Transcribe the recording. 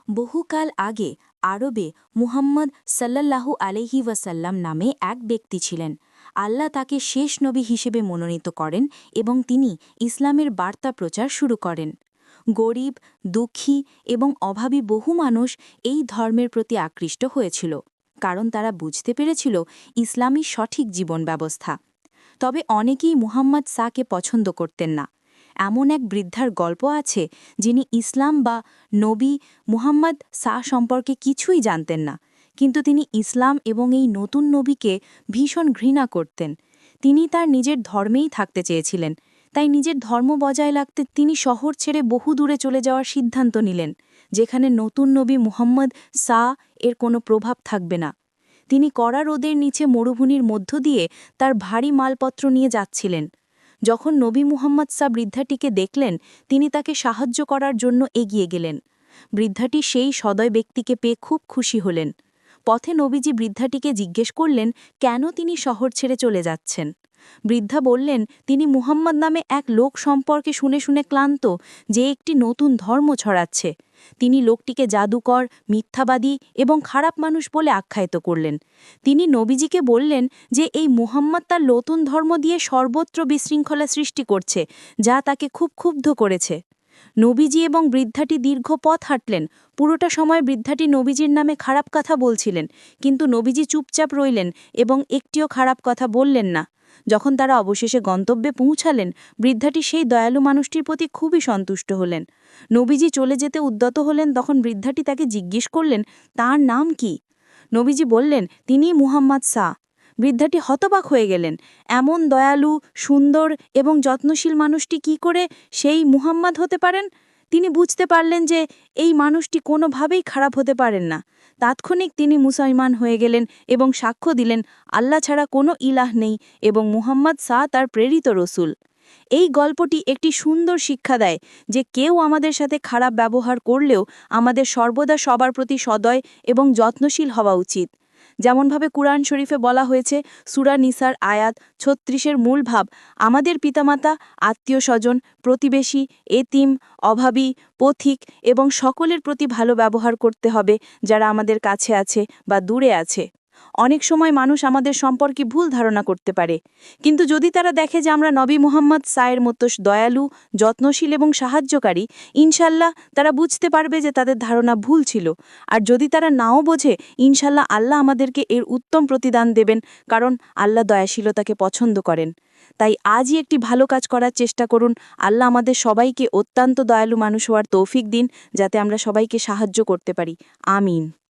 বহুকাল আগে আরবে মুহাম্মদ সাল্লাল্লাহু আলাইহি ওয়াসাল্লাম নামে এক ব্যক্তি ছিলেন। আল্লাহ তাকে শেষ নবী হিসেবে মনোনীত করেন এবং তিনি ইসলামের বার্তা প্রচার শুরু করেন। গরিব, দুঃখী এবং অভাবী বহু মানুষ এই ধর্মের প্রতি আকৃষ্ট হয়েছিল, কারণ তারা বুঝতে পেরেছিল ইসলামই সঠিক জীবন ব্যবস্থা। তবে অনেকেই মুহাম্মদ সাকে পছন্দ করতেন না। এমন এক বৃদ্ধার গল্প আছে যিনি ইসলাম বা নবী মুহাম্মদ সা সম্পর্কে কিছুই জানতেন না, কিন্তু তিনি ইসলাম এবং এই নতুন নবীকে ভীষণ ঘৃণা করতেন। তিনি তার নিজের ধর্মেই থাকতে চেয়েছিলেন, তাই নিজের ধর্ম বজায় রাখতে তিনি শহর ছেড়ে বহু দূরে চলে যাওয়ার সিদ্ধান্ত নিলেন, যেখানে নতুন নবী মুহাম্মদ সা এর কোনো প্রভাব থাকবে না। তিনি কড়া রোদের নিচে মরুভূমির মধ্য দিয়ে তার ভারী মালপত্র নিয়ে যাচ্ছিলেন। যখন নবী মুহাম্মদ সা বৃদ্ধাটিকে দেখলেন, তিনি তাকে সাহায্য করার জন্য এগিয়ে গেলেন। বৃদ্ধাটি সেই সদয় ব্যক্তিকে পেয়ে খুব খুশি হলেন। পথে নবীজি বৃদ্ধাটিকে জিজ্ঞেস করলেন কেন তিনি শহর ছেড়ে চলে যাচ্ছেন। বৃদ্ধা বললেন তিনি মুহাম্মদ নামে এক লোক সম্পর্কে শুনে শুনে ক্লান্ত, যে একটি নতুন ধর্ম ছড়াচ্ছে। তিনি লোকটিকে জাদুকর, মিথ্যাবাদী এবং খারাপ মানুষ বলে আখ্যায়িত করলেন। তিনি নবীজিকে বললেন যে এই মুহাম্মদ তার নতুন ধর্ম দিয়ে সর্বত্র বিশৃঙ্খলা সৃষ্টি করছে, যা তাকে খুব ক্ষুব্ধ করেছে। নবীজি এবং বৃদ্ধাটি দীর্ঘ পথ হাঁটলেন। পুরোটা সময় বৃদ্ধাটি নবীজির নামে খারাপ কথা বলছিলেন, কিন্তু নবীজি চুপচাপ রইলেন এবং একটিও খারাপ কথা বললেন না। যখন তারা অবশেষে গন্তব্যে পৌঁছালেন, বৃদ্ধাটি সেই দয়ালু মানুষটির প্রতি খুবই সন্তুষ্ট হলেন। নবীজি চলে যেতে উদ্যত হলেন, তখন বৃদ্ধাটি তাকে জিজ্ঞেস করলেন তার নাম কি। নবীজি বললেন তিনি মুহাম্মদ সা। বৃদ্ধাটি হতবাক হয়ে গেলেন, এমন দয়ালু, সুন্দর এবং যত্নশীল মানুষটি কি করে সেই মুহাম্মদ হতে পারেন। তিনি বুঝতে পারলেন যে এই মানুষটি কোনোভাবেই খারাপ হতে পারেন না। তাৎক্ষণিক তিনি মুসলমান হয়ে গেলেন এবং সাক্ষ্য দিলেন আল্লাহ ছাড়া কোনো ইলাহ নেই এবং মুহাম্মদ সা তার প্রেরিত রসুল। এই গল্পটি একটি সুন্দর শিক্ষা দেয় যে কেউ আমাদের সাথে খারাপ ব্যবহার করলেও আমাদের সর্বদা সবার প্রতি সদয় এবং যত্নশীল হওয়া উচিত। যেমনভাবে কুরআন শরীফে বলা হয়েছে, সূরা নিসার আয়াত ৩৬-এর মূল ভাব আমাদের পিতামাতা, আত্মীয় স্বজন, প্রতিবেশী, এতিম, অভাবী, পথিক এবং সকলের প্রতি ভালো ব্যবহার করতে হবে, যারা আমাদের কাছে আছে বা দূরে আছে। অনেক সময় মানুষ আমাদের সম্পর্কে ভুল ধারণা করতে পারে, কিন্তু যদি তারা দেখে যে আমরা নবী মুহাম্মদ সায়ের মতো দয়ালু, যত্নশীল এবং সাহায্যকারী, ইনশাল্লাহ তারা বুঝতে পারবে যে তাদের ধারণা ভুল ছিল। আর যদি তারা নাও বোঝে, ইনশাল্লাহ আল্লাহ আমাদেরকে এর উত্তম প্রতিদান দেবেন, কারণ আল্লাহ দয়াশীলতাকে পছন্দ করেন। তাই আজই একটি ভালো কাজ করার চেষ্টা করুন। আল্লাহ আমাদের সবাইকে অত্যন্ত দয়ালু মানুষ হওয়ার তৌফিক দিন, যাতে আমরা সবাইকে সাহায্য করতে পারি। আমিন।